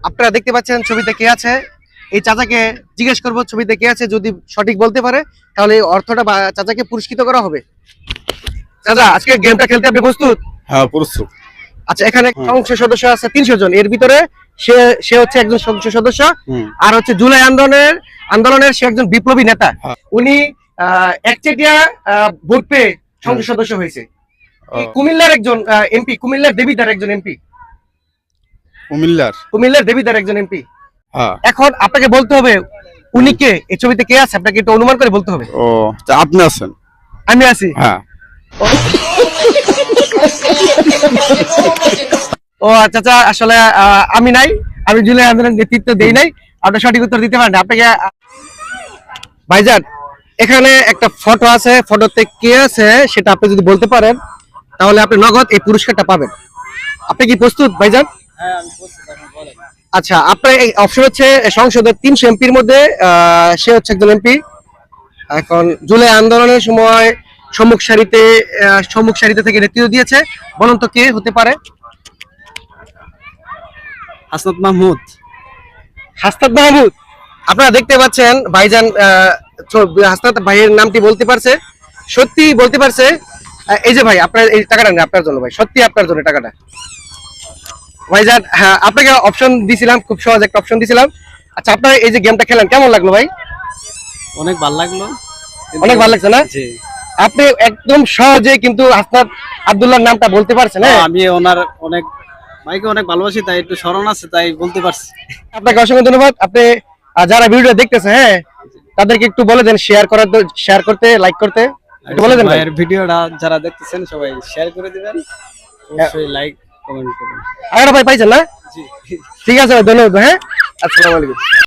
আপনারা দেখতে পাচ্ছেন ছবিতে কে আছে। এই চাচাকে জিজ্ঞেস করবো ছবিতে কে আছে, যদি সঠিক বলতে পারে তাহলে এই অর্থটা বা চাচাকে পুরস্কৃত করা হবে। চাচা, আজকে গেমটা খেলতে আপনি প্রস্তুত? হ্যাঁ, প্রস্তুত। আচ্ছা, এখানে সংসদ সদস্য আছে 300 জন, এর ভিতরে সে সে হচ্ছে একজন সংসদ সদস্য, আর হচ্ছে জুলাই আন্দোলনের সে একজন বিপ্লবী নেতা। উনি একচেটিয়া ভোট পেয়ে সংসদ সদস্য হয়েছে। কুমিল্লার একজন এমপি, কুমিল্লার দেবিদার একজন এমপি, কুমিল্লার দেবিদার একজন এমপি। এখন আপনাকে বলতে হবে উনি কে, এই ছবিতে কে আছে আপনাকে একটু অনুমান করে বলতে হবে। ও, আপনি আছেন? আমি আছি। হ্যাঁ। ও আচ্ছা, আসলে আমি নাই, আমি জুলাই আন্দোলনের নেতৃত্ব দেই নাই। আপনি সঠিক উত্তর দিতে পারেন। আপনাকে ভাইজান, এখানে একটা ফটো আছে, ফটোতে কে আছে সেটা আপনি যদি বলতে পারেন তাহলে আপনি নগদ এই পুরস্কারটা পাবেন। আপনি কি প্রস্তুত ভাইজান? হ্যাঁ, আমি প্রস্তুত, এখন বলেন। আচ্ছা, আপনার এই অপশন হচ্ছে সংসদের 300 এমপির মধ্যে সে হচ্ছে একজন এমপি। এখন জুলাই আন্দোলনের সময় সম্মুখ সারিতে থেকে নেতৃত্ব দিয়েছে। বলুন তো কে হতে পারে? হাসনাত মাহমুদ। হাসনাত মাহমুদ। আপনারা দেখতে পাচ্ছেন ভাইজান হাসনাত ভাইয়ের নামটি বলতে পারছে, সত্যি বলতে পারছে। এই যে ভাই, আপনার এই টাকাটা নেই আপনার জন্য ভাই, সত্যি আপনার জন্য টাকাটা। ভাইজান, হ্যাঁ, আপনাকে অপশন দিছিলাম, খুব সহজ একটা অপশন দিছিলাম। আচ্ছা, আপনার এই যে গেমটা খেলেন কেমন লাগলো ভাই? অনেক ভালো লাগলো। অনেক ভালো লাগছে না? জি। আপনি একদম সহজে কিন্তু হাসনাত আব্দুল্লাহর নামটা বলতে পারছেন। হ্যাঁ, আমি ওনার ভাইকে অনেক ভালোবাসি, তাই একটু স্মরণ আছে, তাই বলতে পারছি। আপনাকে অসংখ্য ধন্যবাদ। আপনি যারা ভিডিও দেখতেছে, হ্যাঁ, তাদেরকে একটু বলে দেন শেয়ার করতে, লাইক করতে একটু বলে দেন। ভাইয়ের ভিডিওটা যারা দেখতেছেন সবাই শেয়ার করে দিবেন, অবশ্যই লাইক কমেন্ট করবেন। আর ভাই পাইছেন না? জি, ঠিক আছে ভাই, ধন্যবাদ। হ্যাঁ, আসসালামু আলাইকুম।